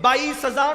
22,000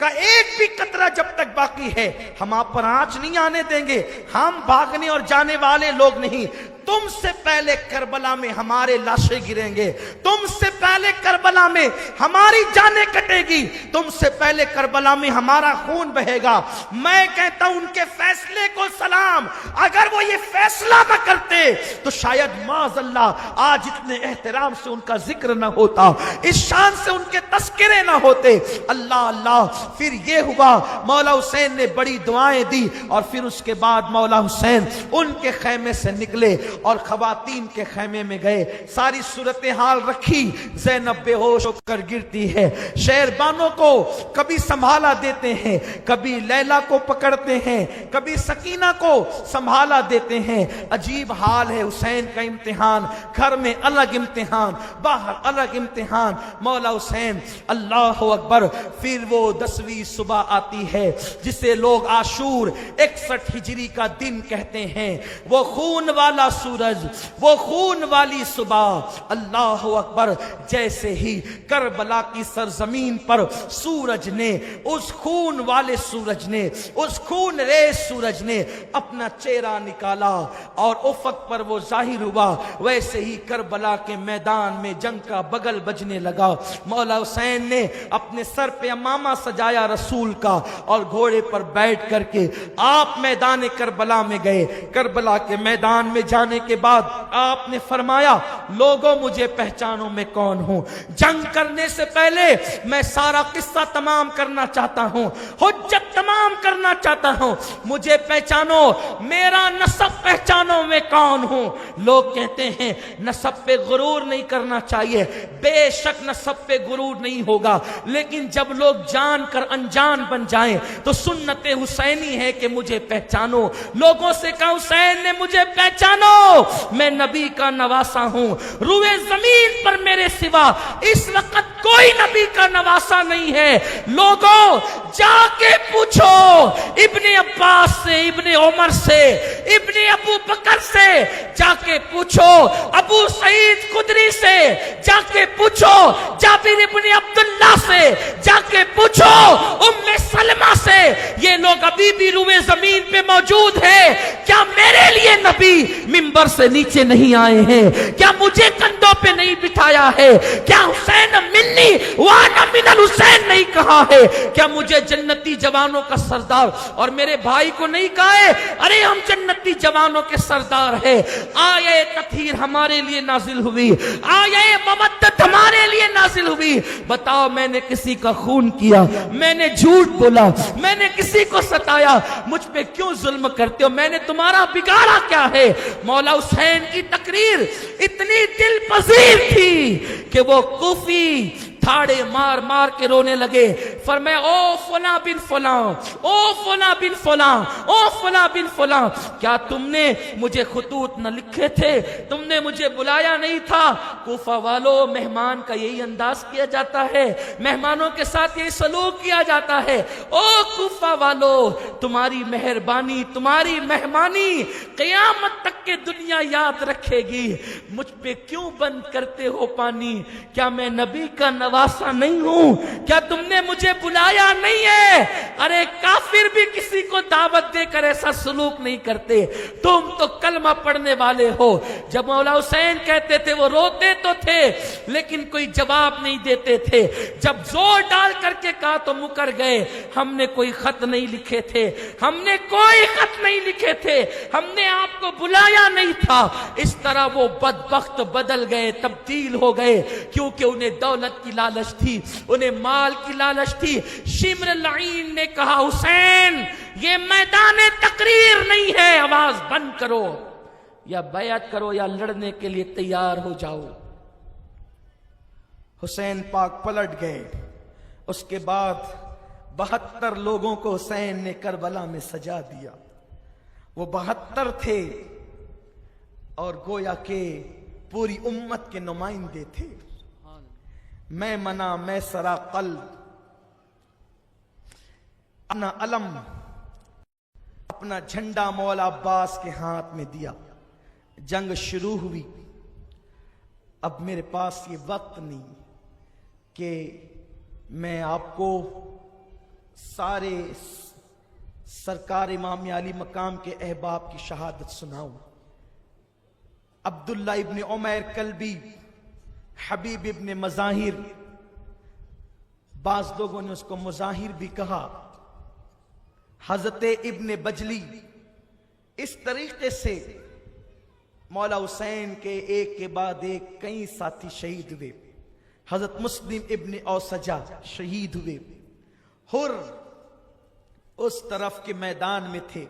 کا ایک بھی قطرہ جب تک باقی ہے ہم آپ پر آنچ نہیں آنے دیں گے. ہم بھاگنے اور جانے والے لوگ نہیں. تم سے پہلے کربلا میں ہمارے لاشیں گریں گے, تم سے پہلے کربلا میں ہماری جانیں کٹے گی, تم سے پہلے کربلا میں ہمارا خون بہے گا. میں کہتا ہوں ان کے فیصلے کو سلام. اگر وہ یہ فیصلہ نہ کرتے تو شاید معاذ اللہ آج اتنے احترام سے ان کا ذکر نہ ہوتا, اس شان سے ان کے تذکرے نہ ہوتے. اللہ اللہ. پھر یہ ہوا مولا حسین نے بڑی دعائیں دی اور پھر اس کے بعد مولا حسین ان کے خیمے سے نکلے اور خواتین کے خیمے میں گئے. ساری صورتحال رکھی. زینب بے ہوش ہو کر گرتی ہے. شہربانوں کو کبھی سنبھالا دیتے ہیں, کبھی لیلا کو پکڑتے ہیں, کبھی سکینہ کو سنبھالا دیتے ہیں. عجیب حال ہے حسین کا. امتحان گھر میں الگ امتحان, باہر الگ امتحان. مولا حسین اللہ اکبر. پھر وہ 10ویں صبح آتی ہے جسے لوگ عاشور 61 ہجری کا دن کہتے ہیں. وہ خون والا سورج, وہ خون والی صبح. اللہ اکبر. جیسے ہی کربلا کی سرزمین پر سورج نے, اس خون والے سورج نے, اس خون ریز سورج نے اپنا چہرہ نکالا اور افق پر وہ ظاہر ہوا, ویسے ہی کربلا کے میدان میں جنگ کا بغل بجنے لگا. مولا حسین نے اپنے سر پہ امامہ سجایا رسول کا اور گھوڑے پر بیٹھ کر کے آپ میدان کربلا میں گئے. کربلا کے میدان میں جانے کے بعد آپ نے فرمایا لوگوں مجھے پہچانو میں کون ہوں. جنگ کرنے سے پہلے میں سارا قصہ تمام کرنا چاہتا ہوں, حجت تمام کرنا چاہتا ہوں. مجھے پہچانو, میرا نسب پہچانو میں کون ہوں. لوگ کہتے ہیں نسب پہ غرور نہیں کرنا چاہیے. بے شک نسب پہ غرور نہیں ہوگا, لیکن جب لوگ جان کر انجان بن جائیں تو سنت حسینی ہے کہ مجھے پہچانو. لوگوں سے کہا حسین نے مجھے پہچانو, میں نبی کا نواسا ہوں. روئے زمین پر میرے سوا اس وقت کوئی نبی کا نواسا نہیں ہے. لوگوں جا کے پوچھو ابن عباس سے, ابن عمر سے, ابن ابو بکر سے, جا کے پوچھو ابو سعید خدری سے, جا کے پوچھو جابر ابن عبداللہ سے, جا کے پوچھو ام سلمہ سے. یہ لوگ ابھی بھی روئے زمین پہ موجود ہیں. کیا میرے لیے نبی منبر سے نیچے نہیں آئے ہیں؟ کیا مجھے کندھوں پہ نہیں بٹھایا ہے؟ کیا حسین منی وانا من الحسین نہیں کہا ہے؟ کیا مجھے جنتی جوانوں کا سردار اور میرے بھائی کو نہیں کہا ہے ارے ہم جنتی جوانوں کے سردار ہیں؟ آیے تطہیر ہمارے لیے نازل ہوئی, آیے مودت ہمارے لیے نازل ہوئی. بتاؤ میں نے کسی کا خون کیا, میں نے جھوٹ بولا, میں نے کسی کو ستایا, مجھ پہ کیوں ظلم کرتے ہو؟ میں نے تمہارا بگاڑا کیا ہے؟ مولا حسین کی تقریر اتنی دل پذیر تھی کہ وہ کوفی تھاڑے مار مار کے رونے لگے. فرمایا او فلاں بن فلاں, او فلاں بن فلاں, او فلاں بن فلاں, کیا تم نے مجھے خطوط نہ لکھے تھے؟ تم نے مجھے بلایا نہیں تھا؟ کوفہ والو مہمان کا یہی انداز کیا جاتا ہے, مہمانوں کے ساتھ یہی سلوک کیا جاتا ہے. او کوفہ والو تمہاری مہربانی, تمہاری مہمانی قیامت تک کے دنیا یاد رکھے گی. مجھ پہ کیوں بند کرتے ہو پانی؟ کیا میں نبی کا نواسا نہیں ہوں؟ کیا تم نے مجھے بلایا نہیں ہے؟ ارے کافر بھی کسی کو دعوت دے کر ایسا سلوک نہیں کرتے, تم تو کلمہ پڑھنے والے ہو. جب مولا حسین کہتے تھے وہ روتے تو تھے لیکن کوئی جواب نہیں دیتے تھے. جب زور ڈال کر کے کہا تو مکر گئے, ہم نے کوئی خط نہیں لکھے تھے, ہم نے کوئی خط نہیں لکھے تھے, ہم نے آپ کو بلایا نہیں تھا. اس طرح وہ بدبخت بدل گئے, تبدیل ہو گئے, کیونکہ انہیں دولت کی لالچ تھی, انہیں مال کی لالچ تھی. شمر لعین نے کہا حسین یہ میدان تقریر نہیں ہے, آواز بند کرو, یا بیعت کرو یا لڑنے کے لیے تیار ہو جاؤ. حسین پاک پلٹ گئے. اس کے بعد 72 لوگوں کو حسین نے کربلا میں سجا دیا. وہ 72 تھے اور گویا کہ پوری امت کے نمائندے تھے. میں منا میں سرا قلب, اپنا علم, اپنا جھنڈا مولا عباس کے ہاتھ میں دیا. جنگ شروع ہوئی. اب میرے پاس یہ وقت نہیں کہ میں آپ کو سارے سرکار امام علی مقام کے احباب کی شہادت سناؤں. عبداللہ ابن عمیر کلبی، حبیب ابن مظاہر، بعض لوگوں نے اس کو مظاہر بھی کہا، حضرت ابن بجلی. اس طریقے سے مولا حسین کے ایک کے بعد ایک کئی ساتھی شہید ہوئے. حضرت مسلم ابن اوسجہ شہید ہوئے. ہر اس طرف کے میدان میں تھے.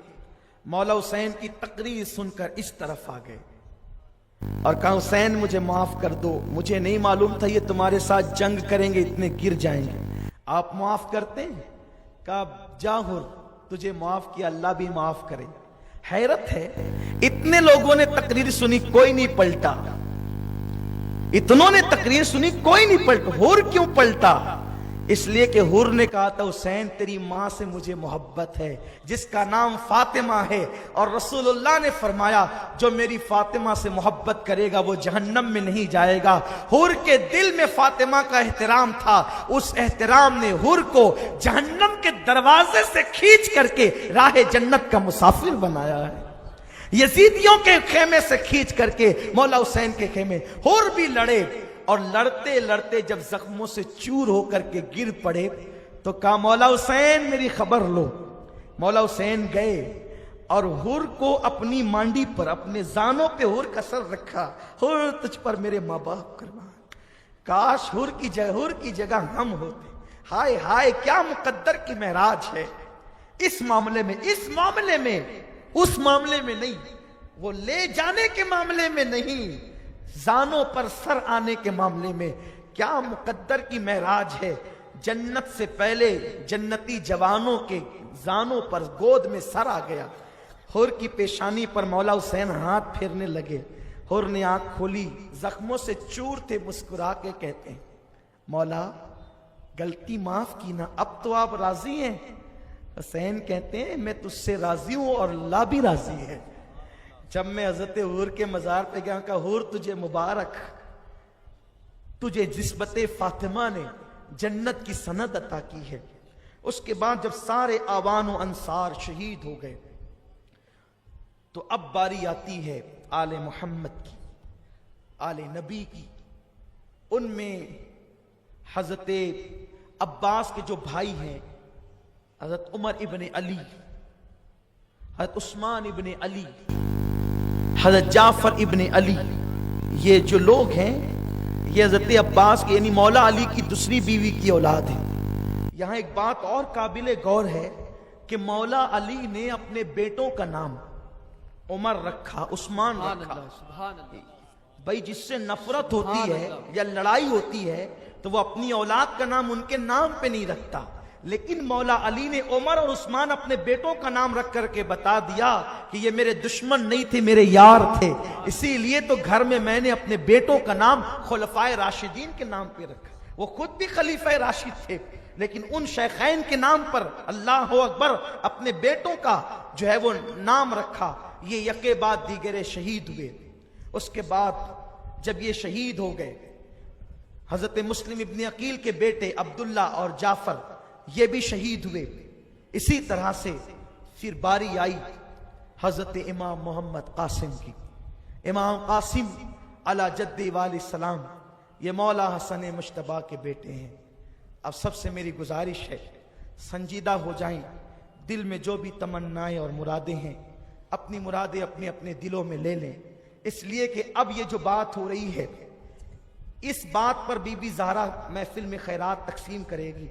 مولا حسین کی تقریر سن کر اس طرف آ گئے اور کہا حسین مجھے معاف کر دو، مجھے نہیں معلوم تھا یہ تمہارے ساتھ جنگ کریں گے، اتنے گر جائیں گے، آپ معاف کرتے ہیں؟ کہا جا ہر، تجھے معاف کیا، اللہ بھی معاف کرے. حیرت ہے، اتنے لوگوں نے تقریر سنی کوئی نہیں پلٹا، اتنوں نے تقریر سنی کوئی نہیں پلٹا. ہر کیوں پلٹا؟ اس لیے کہ ہر نے کہا تھا حسین تیری ماں سے مجھے محبت ہے جس کا نام فاطمہ ہے، اور رسول اللہ نے فرمایا جو میری فاطمہ سے محبت کرے گا وہ جہنم میں نہیں جائے گا. ہر کے دل میں فاطمہ کا احترام تھا، اس احترام نے ہر کو جہنم کے دروازے سے کھینچ کر کے راہ جنت کا مسافر بنایا ہے. یزیدیوں کے خیمے سے کھینچ کر کے مولا حسین کے خیمے. ہر بھی لڑے اور لڑتے لڑتے جب زخموں سے چور ہو کر کے گر پڑے تو کہا مولا حسین میری خبر لو. مولا حسین گئے اور ہر کو اپنی مانڈی پر، اپنے زانوں پہ ہر کا سر رکھا. ہر تجھ پر میرے ماں باپ قربان، کاش ہر کی جگہ ہم ہوتے. ہائے ہائے کیا مقدر کی معراج ہے اس معاملے میں، اس معاملے میں، اس معاملے میں نہیں، وہ لے جانے کے معاملے میں نہیں، زانوں پر سر آنے کے معاملے میں. کیا مقدر کی معراج ہے. جنت سے پہلے جنتی جوانوں کے زانوں پر گود میں سر آ گیا. ہر کی پیشانی پر مولا حسین ہاتھ پھیرنے لگے. ہر نے آنکھ کھولی، زخموں سے چور تھے، مسکرا کے کہتے ہیں مولا غلطی معاف کی نا، اب تو آپ راضی ہیں؟ حسین کہتے ہیں میں تجھ سے راضی ہوں اور اللہ بھی راضی ہے. جب میں حضرت ہر کے مزار پہ گیا کہا ہر تجھے مبارک، تجھے نسبت فاطمہ نے جنت کی سند عطا کی ہے. اس کے بعد جب سارے آوان و انصار شہید ہو گئے تو اب باری آتی ہے آل محمد کی، آل نبی کی. ان میں حضرت عباس کے جو بھائی ہیں، حضرت عمر ابن علی، حضرت عثمان ابن علی، حضرت جعفر ابن علی، یہ جو لوگ ہیں یہ حضرت عباس کے یعنی مولا علی کی دوسری بیوی کی اولاد ہیں. یہاں ایک بات اور قابل غور ہے کہ مولا علی نے اپنے بیٹوں کا نام عمر رکھا، عثمان رکھا. بھائی جس سے نفرت ہوتی ہے یا لڑائی ہوتی ہے تو وہ اپنی اولاد کا نام ان کے نام پہ نہیں رکھتا، لیکن مولا علی نے عمر اور عثمان اپنے بیٹوں کا نام رکھ کر کے بتا دیا کہ یہ میرے دشمن نہیں تھے، میرے یار تھے. اسی لیے تو گھر میں نے اپنے بیٹوں کا نام خلفائے راشدین کے نام پہ رکھا. وہ خود بھی خلیفہ راشد تھے لیکن ان شیخین کے نام پر اللہ اکبر اپنے بیٹوں کا جو ہے وہ نام رکھا. یہ یکے بعد دیگرے شہید ہوئے. اس کے بعد جب یہ شہید ہو گئے، حضرت مسلم ابن عقیل کے بیٹے عبداللہ اور جعفر یہ بھی شہید ہوئے. اسی طرح سے پھر باری آئی حضرت امام محمد قاسم کی. امام قاسم علی جد والِ السلام یہ مولا حسن مجتبیٰ کے بیٹے ہیں. اب سب سے میری گزارش ہے سنجیدہ ہو جائیں، دل میں جو بھی تمنائیں اور مرادیں ہیں اپنی مرادیں اپنے اپنے دلوں میں لے لیں، اس لیے کہ اب یہ جو بات ہو رہی ہے اس بات پر بی بی زہرا محفل میں خیرات تقسیم کرے گی.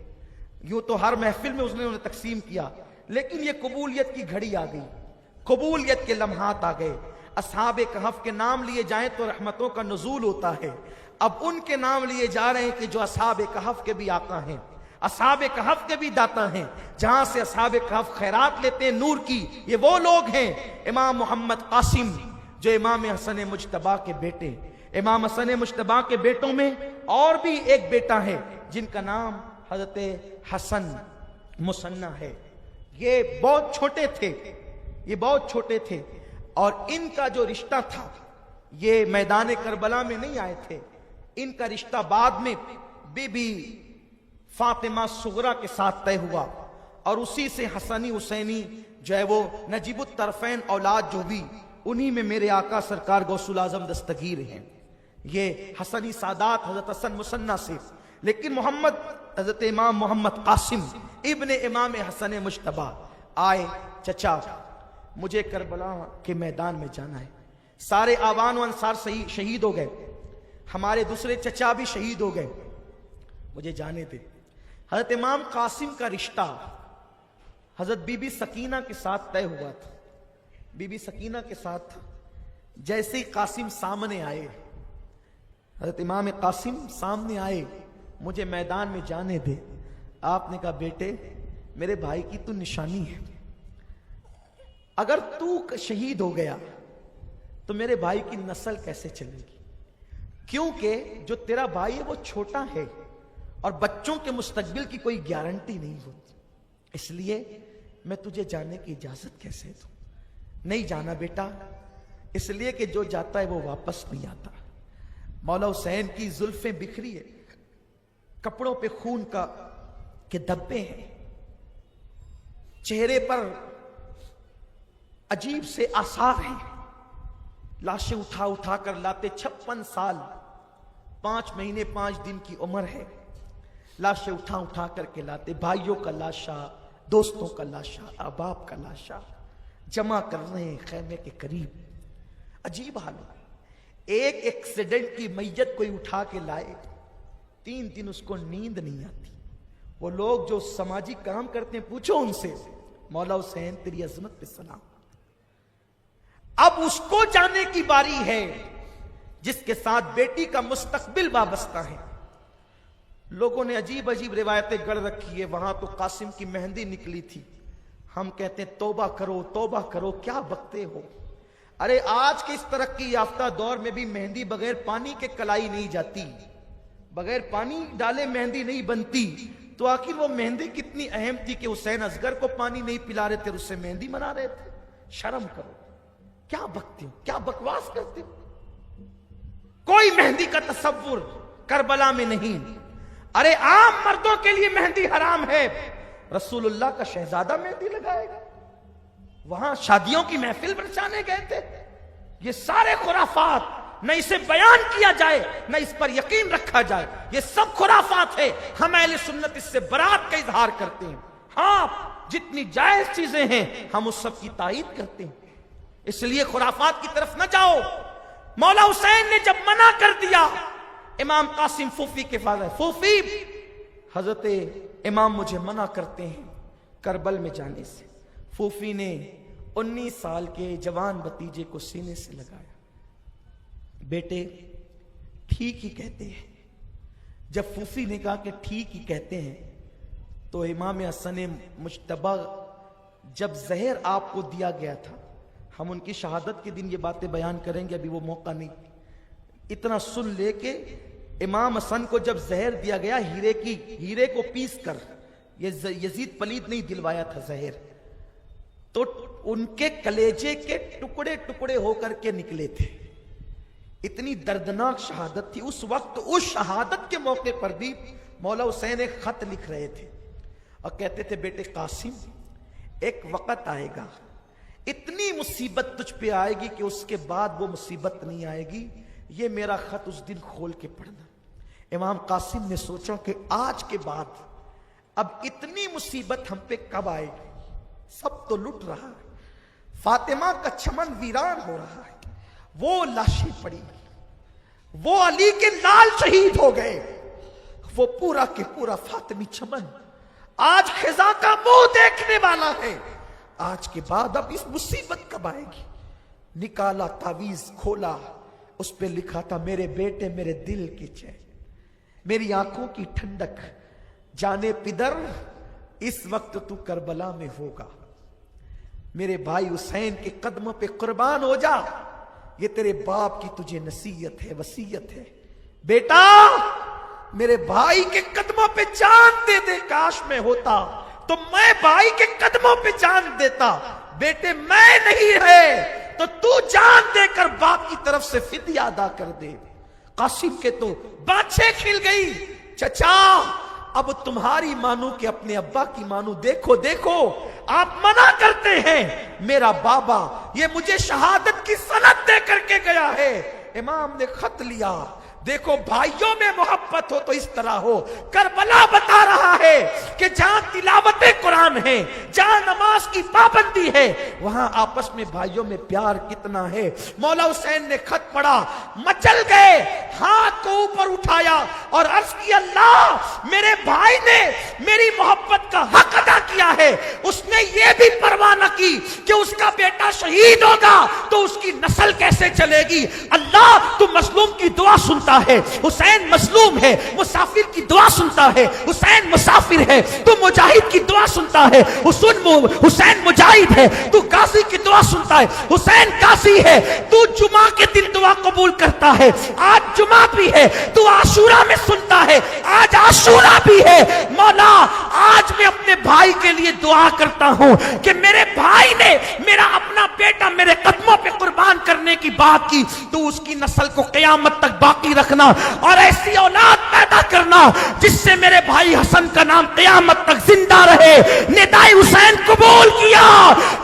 یوں تو ہر محفل میں اس نے انہیں تقسیم کیا، لیکن یہ قبولیت کی گھڑی آ گئی، قبولیت کے لمحات آ گئے. اصحاب کہف کے نام لیے جائیں تو رحمتوں کا نزول ہوتا ہے. اب ان کے نام لیے جا رہے ہیں کہ جو اصحاب کہف کے بھی آقا ہیں، اصحاب کہف کے بھی داتا ہیں، جہاں سے اصحاب کہف خیرات لیتے ہیں نور کی. یہ وہ لوگ ہیں امام محمد قاسم جو امام حسن مجتبیٰ کے بیٹے. امام حسن مجتبیٰ کے بیٹوں میں اور بھی ایک بیٹا ہے جن کا نام حضرت حسن مثنیٰ ہے. یہ بہت چھوٹے تھے، یہ بہت چھوٹے تھے اور ان کا جو رشتہ تھا یہ میدان کربلا میں نہیں آئے تھے. ان کا رشتہ بعد میں بی بی فاطمہ صغرا کے ساتھ طے ہوا اور اسی سے حسنی حسینی جو ہے وہ نجیب الطرفین اولاد جو بھی انہی میں میرے آقا سرکار غوث الاعظم دستگیر ہیں. یہ حسنی سادات حضرت حسن مثنیٰ سے. لیکن محمد حضرت امام محمد قاسم ابن امام حسن مجتبی آئے، چچا مجھے کربلا کے میدان میں جانا ہے. سارے آوان و انصار شہید ہو گئے، ہمارے دوسرے چچا بھی شہید ہو گئے، مجھے جانے دے. حضرت امام قاسم کا رشتہ حضرت بی بی سکینہ کے ساتھ طے ہوا تھا. بی بی سکینہ کے ساتھ جیسے ہی قاسم سامنے آئے، حضرت امام قاسم سامنے آئے، مجھے میدان میں جانے دے. آپ نے کہا بیٹے میرے بھائی کی تو نشانی ہے، اگر تو شہید ہو گیا تو میرے بھائی کی نسل کیسے چلے گی؟ کیونکہ جو تیرا بھائی ہے وہ چھوٹا ہے اور بچوں کے مستقبل کی کوئی گارنٹی نہیں ہوتی، اس لیے میں تجھے جانے کی اجازت کیسے دوں؟ نہیں جانا بیٹا، اس لیے کہ جو جاتا ہے وہ واپس نہیں آتا. مولا حسین کی زلفیں بکھری ہے، کپڑوں پہ خون کے دھبے ہیں، چہرے پر عجیب سے آثار ہیں. لاشیں اٹھا اٹھا کر لاتے، 56 سال 5 مہینے 5 دن کی عمر ہے. لاشیں اٹھا اٹھا کر کے لاتے، بھائیوں کا لاشا، دوستوں کا لاشا، احباب کا لاشا جمع کر رہے ہیں خیمے کے قریب. عجیب حال ہے. ایک ایکسیڈنٹ کی میت کوئی اٹھا کے لائے، 3 دن اس کو نیند نہیں آتی. وہ لوگ جو سماجی کام کرتے ہیں پوچھو ان سے، مولا حسین تیری عظمت پہ سلام. اب اس کو جانے کی باری ہے جس کے ساتھ بیٹی کا مستقبل وابستہ ہے. لوگوں نے عجیب عجیب روایتیں گڑھ رکھی ہے. وہاں تو قاسم کی مہندی نکلی تھی. ہم کہتے ہیں توبہ کرو توبہ کرو، کیا بکتے ہو؟ ارے آج کے اس ترقی یافتہ دور میں بھی مہندی بغیر پانی کے کلائی نہیں جاتی، بغیر پانی ڈالے مہندی نہیں بنتی. تو آخر وہ مہندی کتنی اہم تھی کہ حسین اصغر کو پانی نہیں پلا رہے تھے، اس سے مہندی بنا رہے تھے. شرم کرو، کیا بکتے ہو، کیا بکواس کرتے ہو؟ کوئی مہندی کا تصور کربلا میں نہیں. ارے عام مردوں کے لیے مہندی حرام ہے، رسول اللہ کا شہزادہ مہندی لگائے گا؟ وہاں شادیوں کی محفل برچانے گئے تھے. یہ سارے خرافات، نہ اسے بیان کیا جائے نہ اس پر یقین رکھا جائے، یہ سب خرافات ہے. ہم اہل سنت اس سے برات کا اظہار کرتے ہیں. ہاں جتنی جائز چیزیں ہیں ہم اس سب کی تائید کرتے ہیں، اس لیے خرافات کی طرف نہ جاؤ. مولا حسین نے جب منع کر دیا، امام قاسم پھوپھی کے پاس آئے، پھوپھی حضرت امام مجھے منع کرتے ہیں کربل میں جانے سے. پھوپھی نے 19 سال کے جوان بھتیجے کو سینے سے لگایا. بیٹے ٹھیک ہی کہتے ہیں. جب پھوپھی نے کہا کہ ٹھیک ہی کہتے ہیں تو امام حسن مجتبی جب زہر آپ کو دیا گیا تھا، ہم ان کی شہادت کے دن یہ باتیں بیان کریں گے، ابھی وہ موقع نہیں. اتنا سن لے کے امام حسن کو جب زہر دیا گیا، ہیرے کو پیس کر، یہ یزید پلید نہیں دلوایا تھا زہر، تو ان کے کلیجے کے ٹکڑے ٹکڑے ہو کر کے نکلے تھے. اتنی دردناک شہادت تھی. اس وقت اس شہادت کے موقع پر بھی مولا حسین ایک خط لکھ رہے تھے اور کہتے تھے بیٹے قاسم ایک وقت آئے گا، اتنی مصیبت تجھ پہ آئے گی کہ اس کے بعد وہ مصیبت نہیں آئے گی. یہ میرا خط اس دن کھول کے پڑھنا. امام قاسم نے سوچا کہ آج کے بعد اب اتنی مصیبت ہم پہ کب آئے گی؟ سب تو لٹ رہا ہے، فاطمہ کا چمن ویران ہو رہا ہے، وہ لاشیں پڑی، وہ علی کے لال شہید ہو گئے، وہ پورا کے پورا فاطمی چمن آج خزاں کا منہ دیکھنے والا ہے. آج کے بعد اب اس مصیبت کب آئے گی؟ نکالا تعویذ، کھولا، اس پہ لکھا تھا میرے بیٹے میرے دل کی چین، میری آنکھوں کی ٹھنڈک، جانے پدر اس وقت تو کربلا میں ہوگا، میرے بھائی حسین کے قدموں پہ قربان ہو جا. یہ تیرے باپ کی تجھے نصیحت ہے، وصیت ہے. بیٹا میرے بھائی کے قدموں پہ جان دے دے، کاش میں ہوتا تو میں بھائی کے قدموں پہ جان دیتا. بیٹے میں نہیں ہے تو تو جان دے کر باپ کی طرف سے فدیہ ادا کر دے. قاسم کے تو باتیں کھل گئی. چچا اب تمہاری مانو کہ اپنے ابا کی مانو. دیکھو دیکھو آپ منع کرتے ہیں. میرا بابا یہ مجھے شہادت کی سند دے کر کے گیا ہے. امام نے خط لیا. دیکھو بھائیوں میں محبت ہو تو اس طرح ہو. کربلا بتا رہا ہے کہ جہاں تلاوت قرآن ہے, جہاں نماز کی پابندی ہے, وہاں آپس میں بھائیوں میں پیار کتنا ہے. مولا حسین نے خط پڑھا, مچل گئے, ہاتھ کو اوپر اٹھایا اور عرض کی اللہ میرے بھائی نے میری محبت کا حق ادا کیا ہے. اس نے یہ بھی پرواہ نہ کی کہ اس کا بیٹا شہید ہوگا تو اس کی نسل کیسے چلے گی. اللہ تو مظلوم کی دعا سنتا ہے. حسین مظلوم ہے, مسافر کی دعا سنتا ہے. حسین مسافر ہے, تو مجاہد کی دعا سنتا ہے. حسین مجاہد ہے, تو غازی کی دعا سنتا ہے. حسین غازی ہے, تو جمعہ کے دن دعا قبول کرتا ہے. آج جمعہ بھی ہے, تو عاشورہ میں سنتا ہے. آج عاشورہ بھی ہے. مولا آج میں اپنے بھائی کے لیے دعا کرتا ہوں کہ میرے بھائی نے میرا اپنا بیٹا میرے قدموں پہ قربان کرنے کی بات کی, تو اس کی نسل کو قیامت تک باقی رکھنا اور ایسی اولاد پیدا کرنا جس سے میرے بھائی حسن کا نام قیامت تک زندہ رہے. ندائے حسین قبول کیا.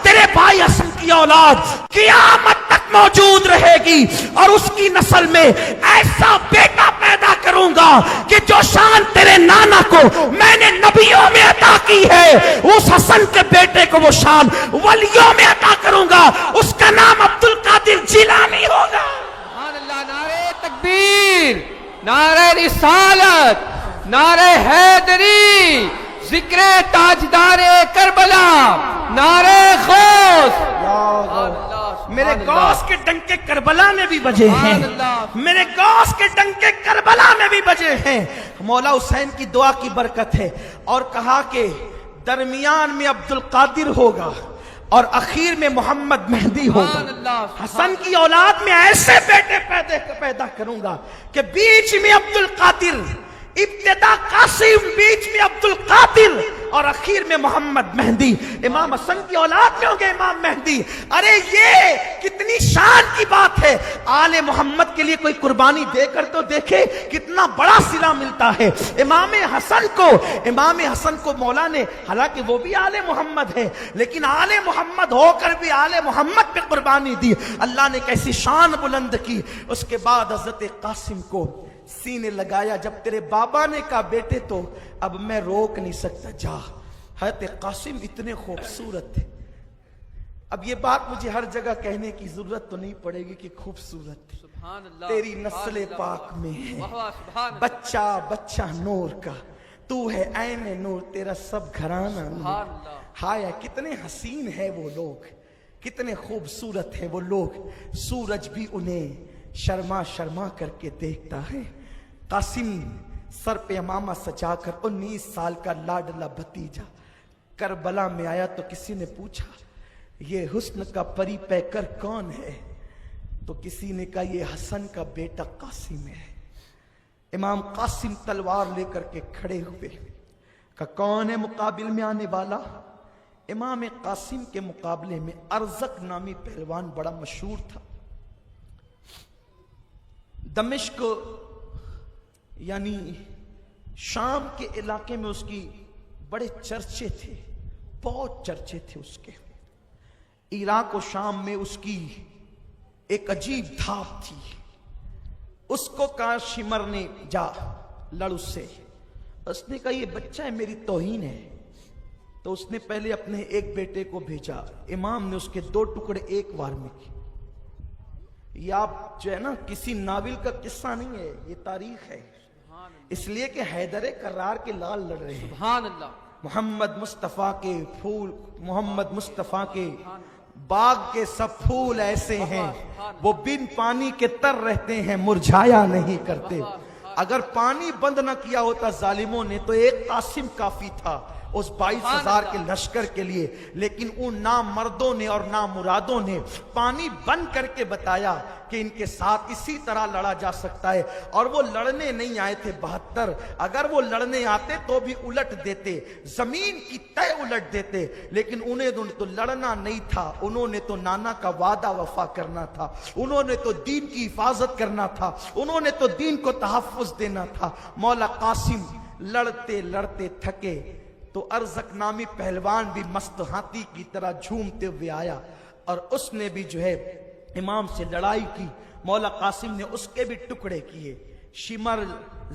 تیرے بھائی حسن کی اولاد قیامت تک موجود رہے گی اور اس کی نسل میں ایسا بیٹا پیدا کروں گا کہ جو شان تیرے نانا کو میں نے نبیوں میں عطا کی ہے, اس حسن کے بیٹے کو وہ شان ولیوں میں عطا کروں گا. اس کا نام عبد القادر جیلانی ہوگا. نعرہ تکبیر, نعرہ رسالت, نعرہ حیدری, ذکر تاجدار کربلا, نعرہ غوث. میرے غوث کے ڈنکے کربلا میں بھی بجے ہیں. میرے غوث کے ڈنکے کربلا میں بھی بجے ہیں. مولا حسین کی دعا کی برکت ہے. اور کہا کہ درمیان میں عبد القادر ہوگا اور اخیر میں محمد مہدی ہوگا. حسن کی اولاد میں ایسے بیٹے پیدا کروں گا کہ بیچ میں عبد القادر, ابتدا قاسم, بیچ میں عبد القادر اور اخیر میں محمد مہدی. امام حسن کی اولاد میں ہوں گے امام مہدی. ارے یہ کتنی شان کی بات ہے. آل محمد کے لیے کوئی قربانی دے کر تو دیکھے کتنا بڑا صلہ ملتا ہے. امام حسن کو مولا نے, حالانکہ وہ بھی آل محمد ہے, لیکن آل محمد ہو کر بھی آل محمد پہ قربانی دی. اللہ نے کیسی شان بلند کی. اس کے بعد حضرت قاسم کو سینے لگایا. جب تیرے بابا نے کہا بیٹے تو اب میں روک نہیں سکتا, جا. حضرت قاسم اتنے خوبصورت تھے. اب یہ بات مجھے ہر جگہ کہنے کی ضرورت تو نہیں پڑے گی کہ خوبصورت تیری نسل پاک میں ہے, بچہ نور کا, تو ہے عین نور, تیرا سب گھرانہ نور. ہائے کتنے حسین ہے وہ لوگ, کتنے خوبصورت ہیں وہ لوگ. سورج بھی انہیں شرما شرما کر کے دیکھتا ہے. قاسم سر پہ امامہ سجا کر 19 سال کا لاڈلا بھتیجا کربلا میں آیا تو کسی نے پوچھا یہ حسن کا پری پیکر کون ہے, تو کسی نے کہا یہ حسن کا بیٹا قاسم ہے. امام قاسم تلوار لے کر کے کھڑے ہوئے. کہ کون ہے مقابل میں آنے والا؟ امام قاسم کے مقابلے میں ارزق نامی پہلوان بڑا مشہور تھا. دمشق یعنی شام کے علاقے میں اس کی بڑے چرچے تھے, بہت چرچے تھے اس کے. عراق و شام میں اس کی ایک عجیب دھاپ تھی. اس کو کہا شمر نے جا لڑ اس سے. اس نے کہا یہ بچہ ہے, میری توہین ہے. تو اس نے پہلے اپنے ایک بیٹے کو بھیجا. امام نے اس کے 2 ٹکڑے ایک بار میں کیے. یہ آپ جو ہے نا کسی ناول کا قصہ نہیں ہے, یہ تاریخ ہے. اس لیے کہ حیدر کرار کے لال لڑ رہے ہیں. سبحان اللہ. محمد مصطفیٰ کے پھول, محمد مصطفیٰ کے باغ کے سب پھول ایسے ہیں وہ بن پانی کے تر رہتے ہیں, مرجھایا نہیں کرتے. اگر پانی بند نہ کیا ہوتا ظالموں نے تو ایک قاسم کافی تھا اس 22,000 کے لشکر کے لیے. لیکن ان نامردوں نے اور نامرادوں نے پانی بند کر کے بتایا کہ ان کے ساتھ اسی طرح لڑا جا سکتا ہے. اور وہ لڑنے نہیں آئے تھے 72. اگر وہ لڑنے آتے تو بھی الٹ دیتے, زمین کی تہ الٹ دیتے. لیکن انہیں تو لڑنا نہیں تھا, انہوں نے تو نانا کا وعدہ وفا کرنا تھا, انہوں نے تو دین کی حفاظت کرنا تھا, انہوں نے تو دین کو تحفظ دینا تھا. مولا قاسم لڑتے لڑتے تھکے تو ارزق نامی پہلوان بھی مست ہاتھی کی طرح جھومتے ہوئے آیا اور اس نے بھی جو ہے امام سے لڑائی کی. مولا قاسم نے اس کے بھی ٹکڑے کیے. شمر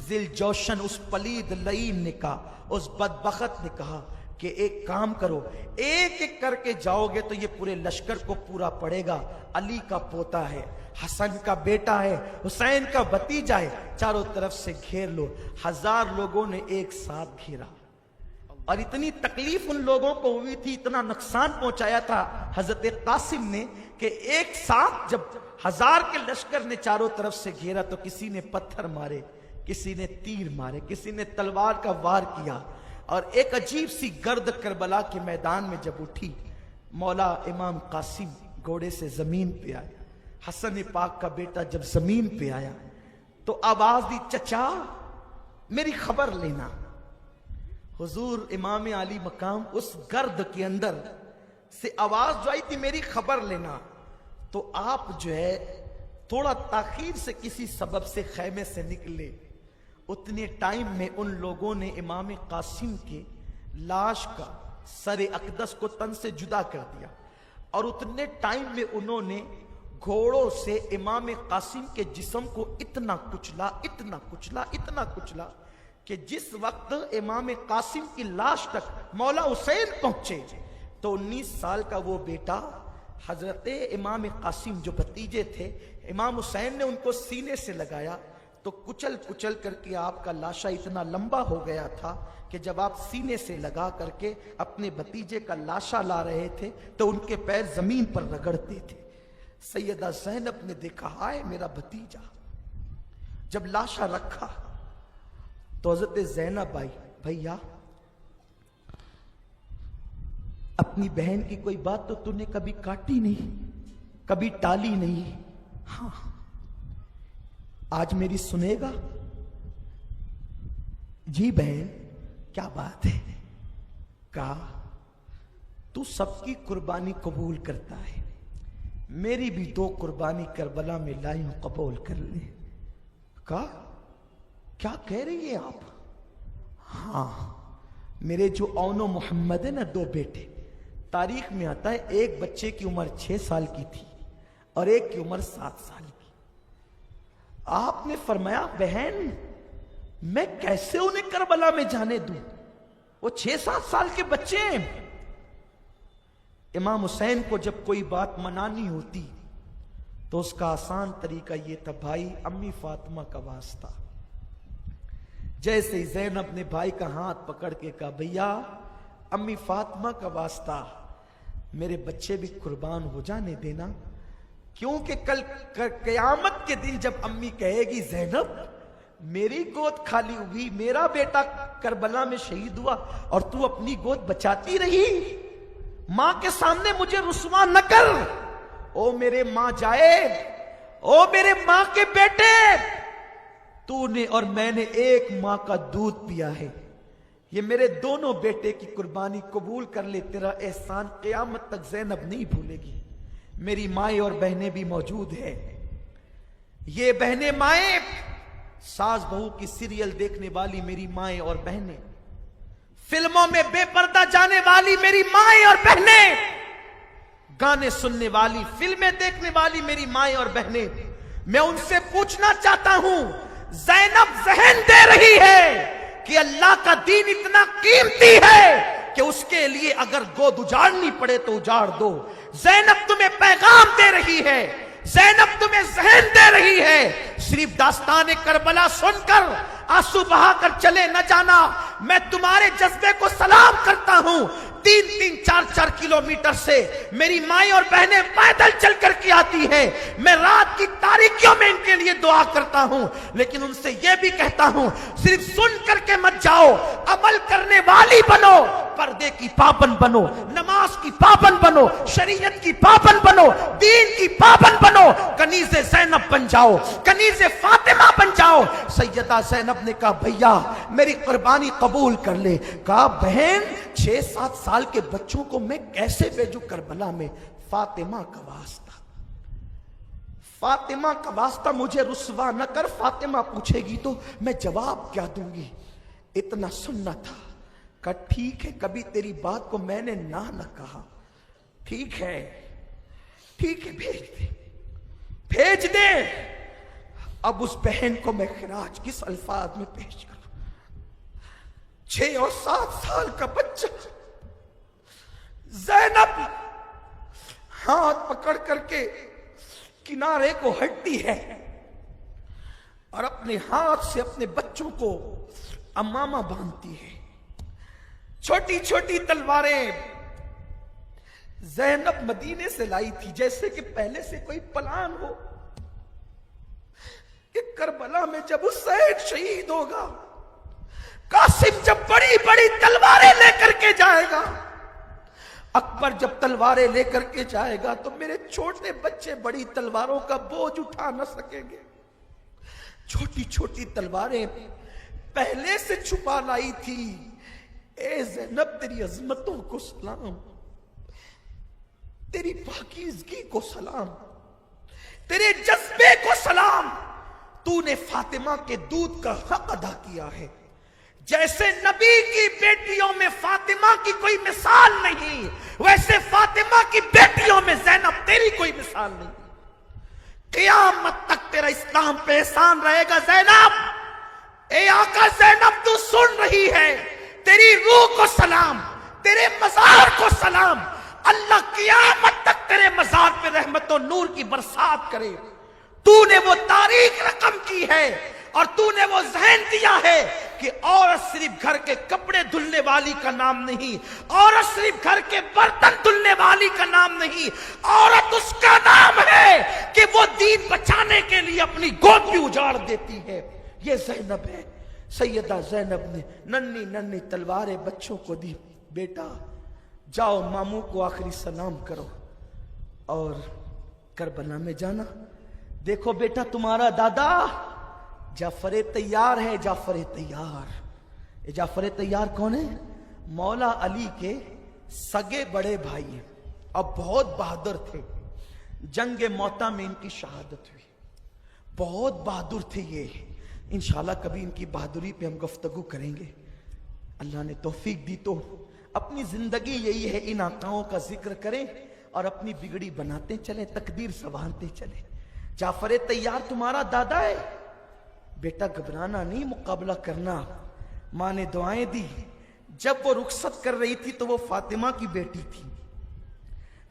ذل جوشن اس پلید لعین نے کہا, اس بدبخت نے کہا کہ ایک کام کرو, ایک ایک کر کے جاؤ گے تو یہ پورے لشکر کو پورا پڑے گا. علی کا پوتا ہے, حسن کا بیٹا ہے, حسین کا بھتیجا ہے, چاروں طرف سے گھیر لو. 1000 لوگوں نے ایک ساتھ گھیرا اور اتنی تکلیف ان لوگوں کو ہوئی تھی, اتنا نقصان پہنچایا تھا حضرت قاسم نے کہ ایک ساتھ جب 1000 کے لشکر نے چاروں طرف سے گھیرا تو کسی نے پتھر مارے, کسی نے تیر مارے, کسی نے تلوار کا وار کیا اور ایک عجیب سی گرد کربلا کے میدان میں جب اٹھی, مولا امام قاسم گھوڑے سے زمین پہ آیا. حسن پاک کا بیٹا جب زمین پہ آیا تو آواز دی, چچا میری خبر لینا. حضور امام علی مقام اس گرد کے اندر سے آواز جو آئی تھی میری خبر لینا, تو آپ جو ہے تھوڑا تاخیر سے کسی سبب سے خیمے سے نکلے. اتنے ٹائم میں ان لوگوں نے امام قاسم کے لاش کا سر اقدس کو تن سے جدا کر دیا اور اتنے ٹائم میں انہوں نے گھوڑوں سے امام قاسم کے جسم کو اتنا کچلا, اتنا کچلا, اتنا کچلا کہ جس وقت امام قاسم کی لاش تک مولا حسین پہنچے تو 19 سال کا وہ بیٹا حضرت امام قاسم جو بھتیجے تھے, امام حسین نے ان کو سینے سے لگایا تو کچل کچل کر کے آپ کا لاشا اتنا لمبا ہو گیا تھا کہ جب آپ سینے سے لگا کر کے اپنے بھتیجے کا لاشا لا رہے تھے تو ان کے پیر زمین پر رگڑتے تھے. سیدہ زینب نے دیکھا, ہائے میرا بھتیجا. جب لاشا رکھا تو حضرت زینب آئی, بھیا اپنی بہن کی کوئی بات تو تُو نے کبھی کاٹی نہیں, کبھی ٹالی نہیں, ہاں آج میری سنے گا؟ جی بہن کیا بات ہے؟ کہا تو سب کی قربانی قبول کرتا ہے, میری بھی 2 قربانی کربلا میں لائی ہوں, قبول کر لے. کہا کیا کہہ رہی ہیں آپ؟ ہاں میرے جو اون و محمد ہے نا 2 بیٹے, تاریخ میں آتا ہے ایک بچے کی عمر 6 سال کی تھی اور ایک کی عمر 7 سال کی. آپ نے فرمایا بہن میں کیسے انہیں کربلا میں جانے دوں, وہ 6-7 سال کے بچے ہیں. امام حسین کو جب کوئی بات منانی ہوتی تو اس کا آسان طریقہ یہ تھا, بھائی امی فاطمہ کا واسطہ. جیسے ہی زینب نے بھائی کا ہاتھ پکڑ کے کہا, بھیا امی فاطمہ کا واسطہ میرے بچے بھی قربان ہو جانے دینا, کیونکہ کل قیامت کے دن جب امی کہے گی زینب میری گود خالی ہوئی, میرا بیٹا کربلا میں شہید ہوا اور تو اپنی گود بچاتی رہی, ماں کے سامنے مجھے رسوا نہ کر. او میرے ماں جائے, او میرے ماں کے بیٹے, تو نے اور میں نے ایک ماں کا دودھ پیا ہے, یہ میرے دونوں بیٹے کی قربانی قبول کر لے, تیرا احسان قیامت تک زینب نہیں بھولے گی. میری مائیں اور بہنیں بھی موجود ہیں, یہ بہنیں مائیں, ساس بہو کی سیریل دیکھنے والی میری مائیں اور بہنیں, فلموں میں بے پردہ جانے والی میری مائیں اور بہنیں, گانے سننے والی, فلمیں دیکھنے والی میری مائیں اور بہنیں, میں ان سے پوچھنا چاہتا ہوں, زینب ذہن دے رہی ہے کہ اللہ کا دین اتنا قیمتی ہے کہ اس کے لیے اگر گود اجاڑنی پڑے تو اجاڑ دو. زینب تمہیں پیغام دے رہی ہے, زینب تمہیں ذہن دے رہی ہے, صرف داستان کربلا سن کر آنسو بہا کر چلے نہ جانا. میں تمہارے جذبے کو سلام کرتا ہوں. 3-3, 4-4 کلومیٹر سے میری مائیں اور بہنیں پیدل چل کر کے آتی ہیں, میں رات کی تاریکیوں میں ان کے لیے دعا کرتا ہوں, لیکن ان سے یہ بھی کہتا ہوں صرف سن کر کے مت جاؤ, عمل کرنے والی بنو, پردے کی پابند بنو, نماز کی پابند بنو, شریعت کی پابند بنو, دین کی پابند بنو, کنیز زینب بن جاؤ, کنیز فاطمہ بن جاؤ. سیدہ زینب نے کہا بھیا میری قربانی قبول کر لے. کہا بہن 6-7 سال کے بچوں کو میں کیسے بھیجوں کربلا میں؟ فاطمہ کا واسطہ, فاطمہ کا واسطہ مجھے رسوا نہ کر. فاطمہ پوچھے گی تو میں جواب کیا دوں گی؟ اتنا سننا تھا. کہا ٹھیک ہے, کبھی تیری بات کو میں نے نہ کہا, ٹھیک ہے بھیج دے. اب اس بہن کو میں خراج کس الفاظ میں پیش کروں؟ 6 اور 7 سال کا بچہ زینب ہاتھ پکڑ کر کے کنارے کو ہٹتی ہے اور اپنے ہاتھ سے اپنے بچوں کو امامہ باندھتی ہے. چھوٹی چھوٹی تلواریں زینب مدینے سے لائی تھی, جیسے کہ پہلے سے کوئی پلان ہو کہ کربلا میں جب حسین شہید ہوگا, قاسم جب بڑی بڑی تلواریں لے کر کے جائے گا, اکبر جب تلواریں لے کر کے جائے گا, تو میرے چھوٹے بچے بڑی تلواروں کا بوجھ اٹھا نہ سکیں گے. چھوٹی چھوٹی تلواریں پہلے سے چھپا لائی تھی. اے زینب تیری عظمتوں کو سلام, تیری پاکیزگی کو سلام, تیرے جذبے کو سلام. تو نے فاطمہ کے دودھ کا حق ادا کیا ہے. جیسے نبی کی بیٹیوں میں فاطمہ کی کوئی مثال نہیں, ویسے فاطمہ کی بیٹیوں میں زینب تیری کوئی مثال نہیں. قیامت تک تیرا اسلام پہ احسان رہے گا زینب. اے آقا زینب تو سن رہی ہے, تیری روح کو سلام, تیرے مزار کو سلام. اللہ قیامت تک تیرے مزار پہ رحمت و نور کی برسات کرے. تو نے وہ تاریخ رقم کی ہے اور تو نے وہ ذہن دیا ہے کہ عورت صرف گھر کے کپڑے دھلنے والی کا نام نہیں, عورت صرف گھر کے برتن دھلنے والی کا نام نہیں, عورت اس کا نام ہے کہ وہ دین بچانے کے لیے اپنی گود بھی اجاڑ دیتی ہے. یہ زینب ہے. سیدہ زینب نے ننھی ننھی تلواریں بچوں کو دی. بیٹا جاؤ ماموں کو آخری سلام کرو اور کربلا میں جانا. دیکھو بیٹا تمہارا دادا جعفر تیار ہے. جعفر تیار, یہ جعفر تیار کون ہے؟ مولا علی کے سگے بڑے بھائی ہیں اور بہت بہادر تھے. جنگ موتا میں ان کی شہادت ہوئی. بہت بہادر تھے یہ. انشاءاللہ کبھی ان کی بہادری پہ ہم گفتگو کریں گے. اللہ نے توفیق دی تو اپنی زندگی یہی ہے, ان آقاؤں کا ذکر کریں اور اپنی بگڑی بناتے چلیں, تقدیر سنوارتے چلیں. جعفر تیار تمہارا دادا ہے. بیٹا گھبرانا نہیں, مقابلہ کرنا. ماں نے دعائیں دی. جب وہ رخصت کر رہی تھی تو وہ فاطمہ کی بیٹی تھی.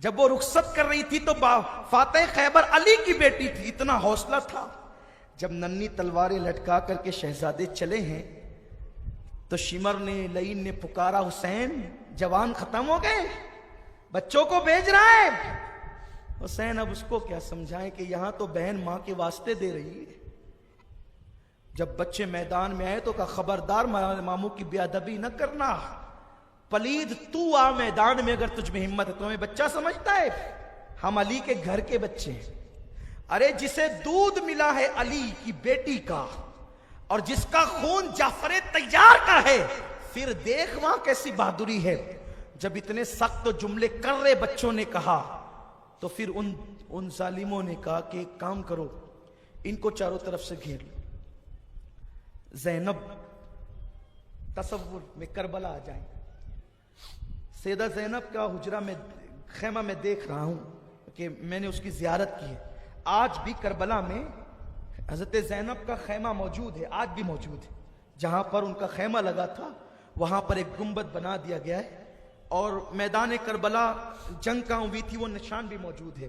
جب وہ رخصت کر رہی تھی تو فاتح خیبر علی کی بیٹی تھی. اتنا حوصلہ تھا. جب ننھی تلواریں لٹکا کر کے شہزادے چلے ہیں تو شمر نے لعین نے پکارا, حسین جوان ختم ہو گئے, بچوں کو بھیج رہا ہے. حسین اب اس کو کیا سمجھائیں کہ یہاں تو بہن ماں کے واسطے دے رہی ہے. جب بچے میدان میں آئے تو کہا خبردار ماموں کی بے ادبی نہ کرنا. پلید تو آ میدان میں اگر تجھ میں ہمت ہے. تمہیں بچہ سمجھتا ہے؟ ہم علی کے گھر کے بچے ہیں. ارے جسے دودھ ملا ہے علی کی بیٹی کا اور جس کا خون جعفر تیار کا ہے, پھر دیکھ وہاں کیسی بہادری ہے. جب اتنے سخت جملے کر رہے بچوں نے کہا تو پھر ان ظالموں نے کہا کہ ایک کام کرو, ان کو چاروں طرف سے گھیر لو. زینب تصور میں کربلا آ جائیں. سیدہ زینب کا حجرہ میں خیمہ میں دیکھ رہا ہوں کہ میں نے اس کی زیارت کی ہے. آج بھی کربلا میں حضرت زینب کا خیمہ موجود ہے, آج بھی موجود ہے. جہاں پر ان کا خیمہ لگا تھا وہاں پر ایک گنبد بنا دیا گیا ہے اور میدان کربلا جنگ کہاں ہوئی تھی وہ نشان بھی موجود ہے.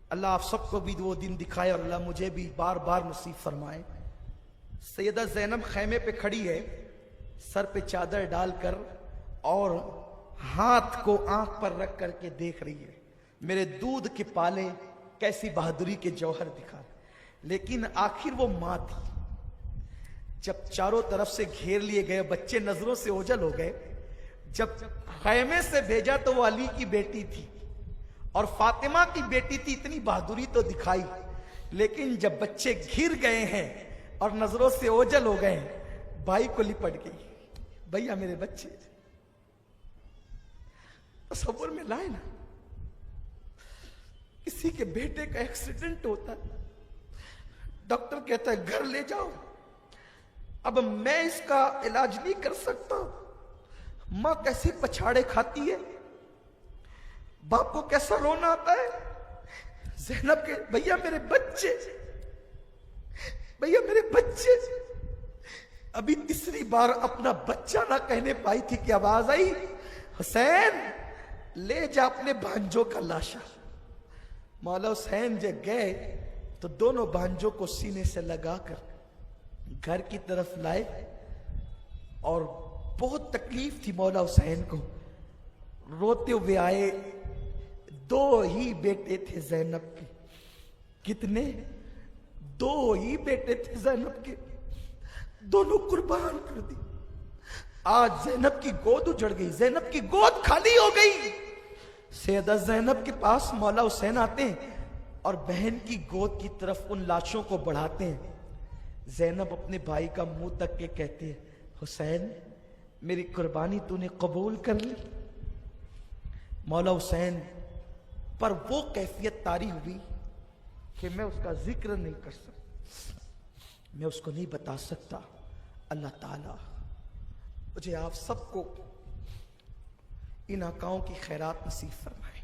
اللہ آپ سب کو بھی وہ دن دکھائے اور اللہ مجھے بھی بار بار نصیب فرمائے. سیدہ زینب خیمے پہ کھڑی ہے, سر پہ چادر ڈال کر اور ہاتھ کو آنکھ پر رکھ کر کے دیکھ رہی ہے. میرے دودھ کے پالے کیسی بہادری کے جوہر دکھا. لیکن آخر وہ ماں تھی. جب چاروں طرف سے گھیر لیے گئے, بچے نظروں سے اوجھل ہو گئے. جب خیمے سے بھیجا تو وہ علی کی بیٹی تھی اور فاطمہ کی بیٹی تھی. اتنی بہادری تو دکھائی, لیکن جب بچے گھر گئے ہیں اور نظروں سے اوجھل ہو گئے, بھائی کو لپٹ گئی. بھیا میرے بچے. تصور میں لائے نا, کسی کے بیٹے کا ایکسیڈنٹ ہوتا ہے, ڈاکٹر کہتا ہے گھر لے جاؤ, اب میں اس کا علاج نہیں کر سکتا. ماں کیسے پچھاڑے کھاتی ہے, باپ کو کیسا رونا آتا ہے. زینب کے بھیا میرے بچے, بھیا میرے بچے. ابھی تیسری بار اپنا بچہ نہ کہنے پائی تھی کہ آواز آئی, حسین لے جا اپنے بھانجوں کا لاشا. مولا حسین جب گئے تو دونوں بھانجوں کو سینے سے لگا کر گھر کی طرف لائے, اور بہت تکلیف تھی مولا حسین کو. روتے ہوئے آئے. 2 ہی بیٹے تھے زینب کے. کتنے؟ 2 ہی بیٹے تھے زینب کے, دونوں قربان کر دی. آج زینب کی گود اجڑ گئی, زینب کی گود خالی ہو گئی. سیدہ زینب کے پاس مولا حسین آتے ہیں اور بہن کی گود کی طرف ان لاشوں کو بڑھاتے ہیں. زینب اپنے بھائی کا منہ تک کے کہتے ہیں, حسین میری قربانی تو نے قبول کر لی. مولا حسین پر وہ کیفیت طاری ہوئی کہ میں اس کا ذکر نہیں کر سکتا, میں اس کو نہیں بتا سکتا. اللہ تعالیٰ مجھے آپ سب کو ان آقاؤں کی خیرات نصیب فرمائے.